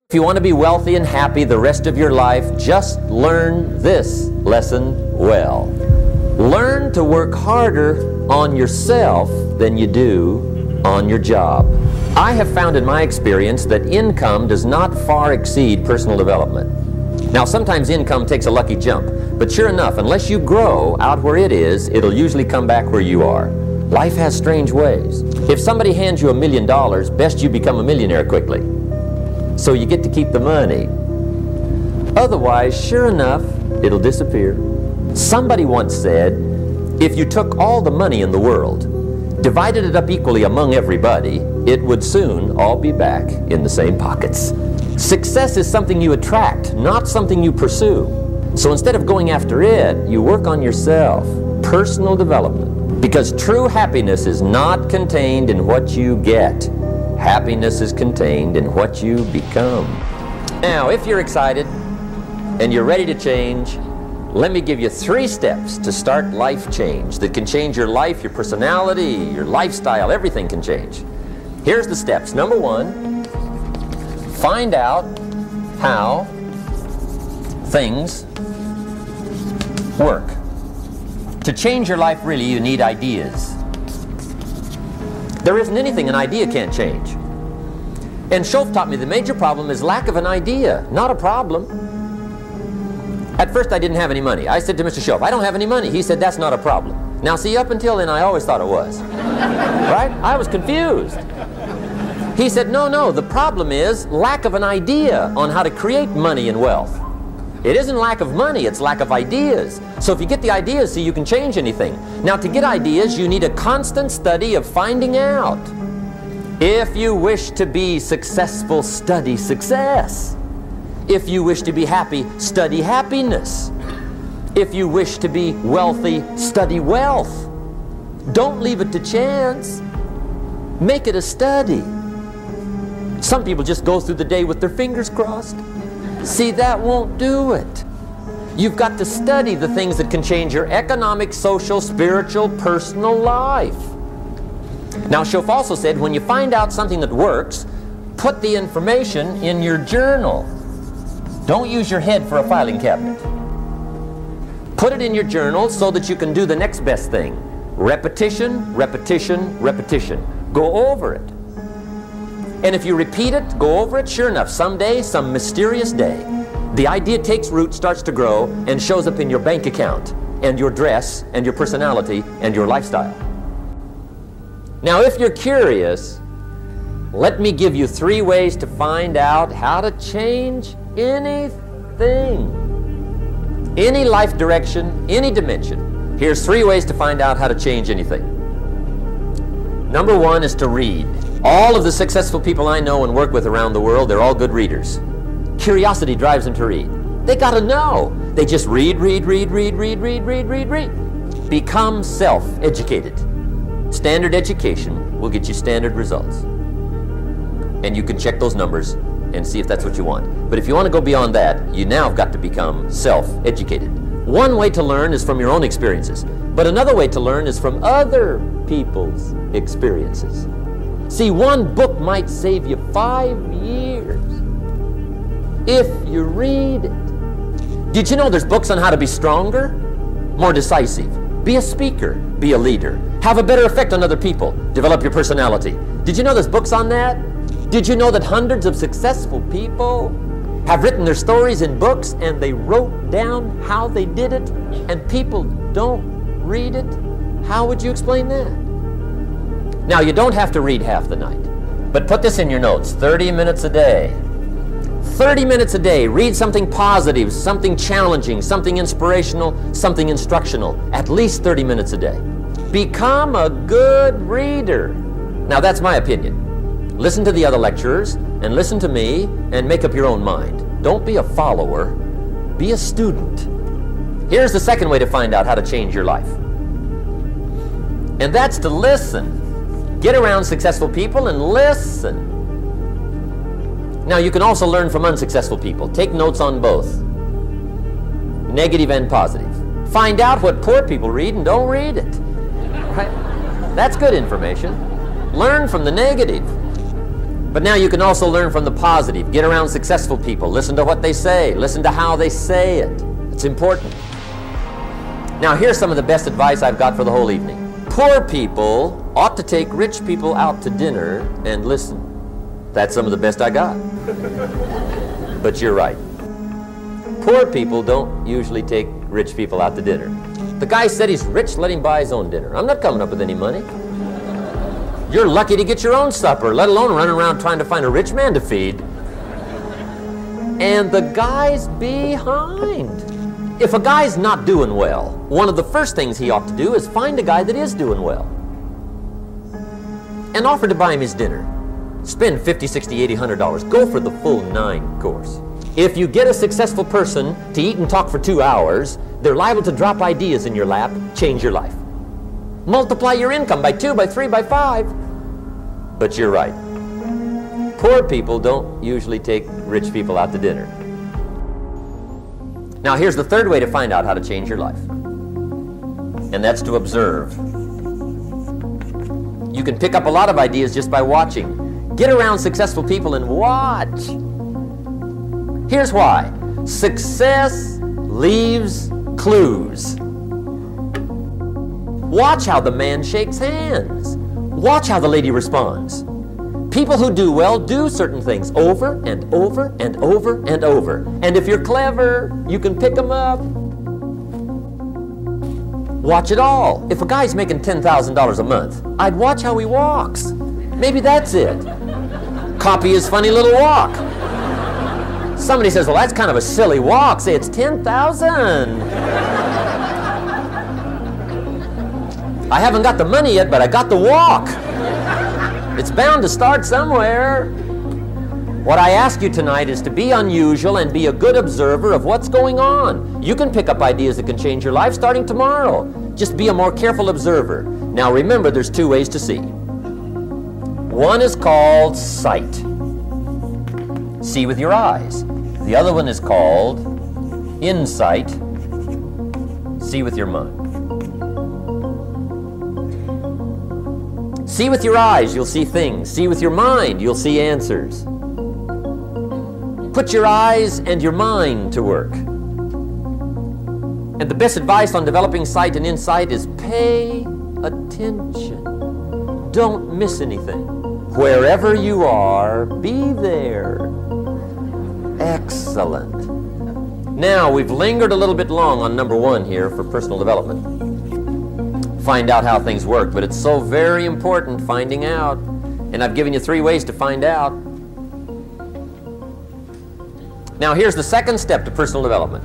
If you want to be wealthy and happy the rest of your life, just learn this lesson well. Learn to work harder on yourself than you do on your job. I have found in my experience that income does not far exceed personal development. Now, sometimes income takes a lucky jump, but sure enough, unless you grow out where it is, it'll usually come back where you are. Life has strange ways. If somebody hands you $1 million, best you become a millionaire quickly, so you get to keep the money. Otherwise, sure enough, it'll disappear. Somebody once said, if you took all the money in the world, divided it up equally among everybody, it would soon all be back in the same pockets. Success is something you attract, not something you pursue. So instead of going after it, you work on yourself, personal development. Because true happiness is not contained in what you get. Happiness is contained in what you become. Now, if you're excited and you're ready to change, let me give you 3 steps to start life change that can change your life, your personality, your lifestyle, everything can change. Here's the steps. Number 1, find out how things work. To change your life, really, you need ideas. There isn't anything an idea can't change. And Schoaf taught me the major problem is lack of an idea, not a problem. At first I didn't have any money. I said to Mr. Schoaf, I don't have any money. He said, that's not a problem. Now see, up until then I always thought it was. Right? I was confused. He said, no, the problem is lack of an idea on how to create money and wealth. It isn't lack of money, it's lack of ideas. So if you get the ideas, see, you can change anything. Now, to get ideas, you need a constant study of finding out. If you wish to be successful, study success. If you wish to be happy, study happiness. If you wish to be wealthy, study wealth. Don't leave it to chance. Make it a study. Some people just go through the day with their fingers crossed. See, that won't do it. You've got to study the things that can change your economic, social, spiritual, personal life. Now, Schoaf also said, when you find out something that works, put the information in your journal. Don't use your head for a filing cabinet. Put it in your journal so that you can do the next best thing. Repetition, repetition, repetition. Go over it. And if you repeat it, go over it, sure enough, someday, some mysterious day, the idea takes root, starts to grow, and shows up in your bank account, and your dress, and your personality, and your lifestyle. Now, if you're curious, let me give you 3 ways to find out how to change anything. Any life direction, any dimension. Here's 3 ways to find out how to change anything. Number 1 is to read. All of the successful people I know and work with around the world, they're all good readers. Curiosity drives them to read. They got to know. They just read. Become self-educated. Standard education will get you standard results. And you can check those numbers and see if that's what you want. But if you want to go beyond that, you now have got to become self-educated. One way to learn is from your own experiences. But another way to learn is from other people's experiences. See, one book might save you 5 years if you read it. Did you know there's books on how to be stronger, more decisive, be a speaker, be a leader, have a better effect on other people, develop your personality? Did you know there's books on that? Did you know that hundreds of successful people have written their stories in books and they wrote down how they did it, and people don't read it? How would you explain that? Now, you don't have to read half the night, but put this in your notes, 30 minutes a day. 30 minutes a day, read something positive, something challenging, something inspirational, something instructional, at least 30 minutes a day. Become a good reader. Now, that's my opinion. Listen to the other lecturers, and listen to me, and make up your own mind. Don't be a follower, be a student. Here's the second way to find out how to change your life. And that's to listen. Get around successful people and listen. Now, you can also learn from unsuccessful people. Take notes on both, negative and positive. Find out what poor people read and don't read it. Right? That's good information. Learn from the negative. But now you can also learn from the positive. Get around successful people. Listen to what they say. Listen to how they say it. It's important. Now here's some of the best advice I've got for the whole evening. Poor people ought to take rich people out to dinner and listen. That's some of the best I got. But you're right. Poor people don't usually take rich people out to dinner. The guy said he's rich, let him buy his own dinner. I'm not coming up with any money. You're lucky to get your own supper, let alone running around trying to find a rich man to feed. And the guy's behind. If a guy's not doing well, one of the first things he ought to do is find a guy that is doing well and offer to buy him his dinner. Spend $50, $60, $80, $100. Go for the full 9 course. If you get a successful person to eat and talk for 2 hours, they're liable to drop ideas in your lap, change your life. Multiply your income by 2, by 3, by 5. But you're right. Poor people don't usually take rich people out to dinner. Now here's the third way to find out how to change your life. And that's to observe. You can pick up a lot of ideas just by watching. Get around successful people and watch. Here's why. Success leaves clues. Watch how the man shakes hands. Watch how the lady responds. People who do well do certain things over and over and over and over. And if you're clever, you can pick them up. Watch it all. If a guy's making $10,000 a month, I'd watch how he walks. Maybe that's it. Copy his funny little walk. Somebody says, well, that's kind of a silly walk. Say, it's 10,000. I haven't got the money yet, but I got the walk. It's bound to start somewhere. What I ask you tonight is to be unusual and be a good observer of what's going on. You can pick up ideas that can change your life starting tomorrow. Just be a more careful observer. Now remember, there's 2 ways to see. One is called sight. See with your eyes. The other one is called insight. See with your mind. See with your eyes, you'll see things. See with your mind, you'll see answers. Put your eyes and your mind to work. And the best advice on developing sight and insight is pay attention. Don't miss anything. Wherever you are, be there. Excellent. Now, we've lingered a little bit long on number 1 here for personal development. Find out how things work, but it's so very important finding out. And I've given you 3 ways to find out. Now here's the second step to personal development.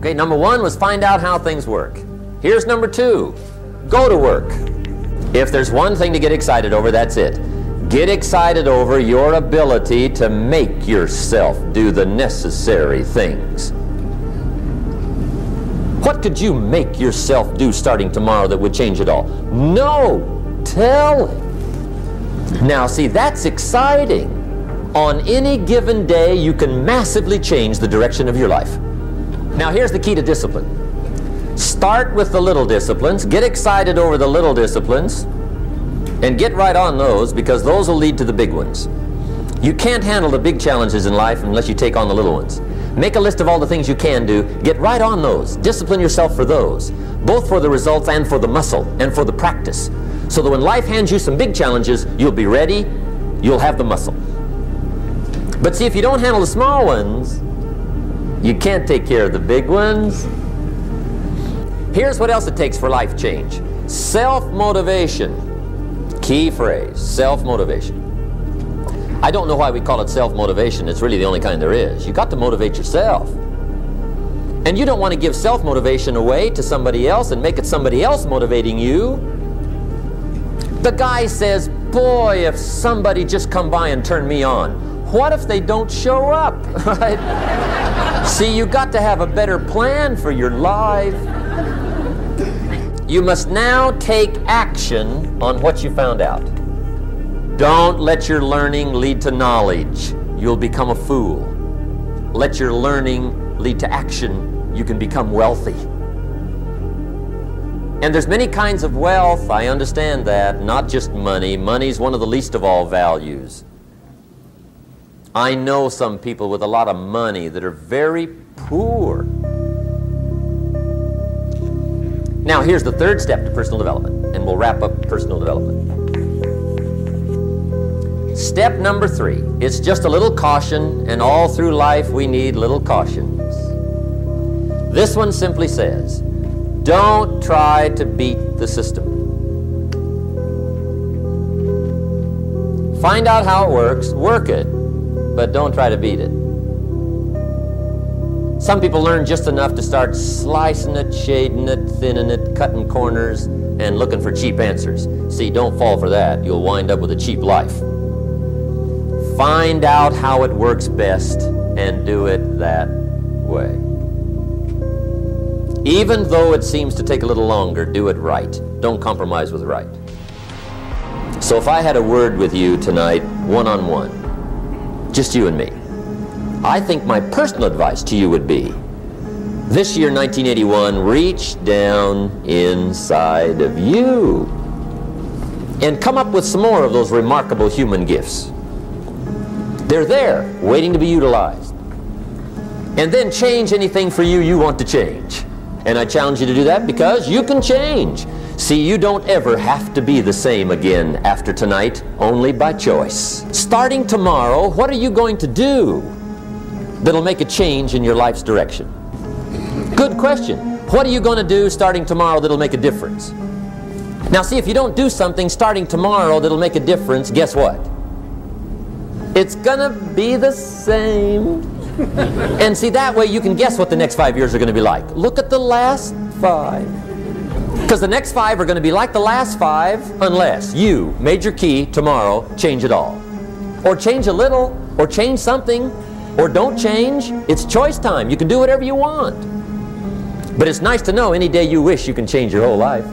Okay, number 1 was find out how things work. Here's number 2, go to work. If there's one thing to get excited over, that's it. Get excited over your ability to make yourself do the necessary things. What could you make yourself do starting tomorrow that would change it all? No, tell him. Now see, that's exciting. On any given day, you can massively change the direction of your life. Now here's the key to discipline. Start with the little disciplines, get excited over the little disciplines, and get right on those, because those will lead to the big ones. You can't handle the big challenges in life unless you take on the little ones. Make a list of all the things you can do, get right on those, discipline yourself for those, both for the results and for the muscle and for the practice, so that when life hands you some big challenges, you'll be ready, you'll have the muscle. But see, if you don't handle the small ones, you can't take care of the big ones. Here's what else it takes for life change. Self-motivation. Key phrase, self-motivation. I don't know why we call it self-motivation. It's really the only kind there is. You got to motivate yourself. And you don't want to give self-motivation away to somebody else and make it somebody else motivating you. The guy says, boy, if somebody just come by and turn me on. What if they don't show up? Right? See, you got to have a better plan for your life. You must now take action on what you found out. Don't let your learning lead to knowledge. You'll become a fool. Let your learning lead to action. You can become wealthy. And there's many kinds of wealth, I understand that, not just money. Money's one of the least of all values. I know some people with a lot of money that are very poor. Now here's the third step to personal development, and we'll wrap up personal development. Step number 3, it's just a little caution, and all through life we need little cautions. This one simply says, don't try to beat the system. Find out how it works, work it, but don't try to beat it. Some people learn just enough to start slicing it, shading it, thinning it, cutting corners, and looking for cheap answers. See, don't fall for that. You'll wind up with a cheap life. Find out how it works best and do it that way. Even though it seems to take a little longer, do it right. Don't compromise with right. So if I had a word with you tonight, one-on-one, just you and me, I think my personal advice to you would be, this year, 1981, reach down inside of you and come up with some more of those remarkable human gifts. They're there, waiting to be utilized. And then change anything for you you want to change. And I challenge you to do that because you can change. See, you don't ever have to be the same again after tonight, only by choice. Starting tomorrow, what are you going to do that'll make a change in your life's direction? Good question. What are you going to do starting tomorrow that'll make a difference? Now see, if you don't do something starting tomorrow that'll make a difference, guess what? It's gonna be the same. And see, that way you can guess what the next 5 years are going to be like. Look at the last 5. Because the next 5 are going to be like the last 5 unless you, major key, tomorrow, change it all. Or change a little, or change something, or don't change. It's choice time. You can do whatever you want. But it's nice to know any day you wish you can change your whole life.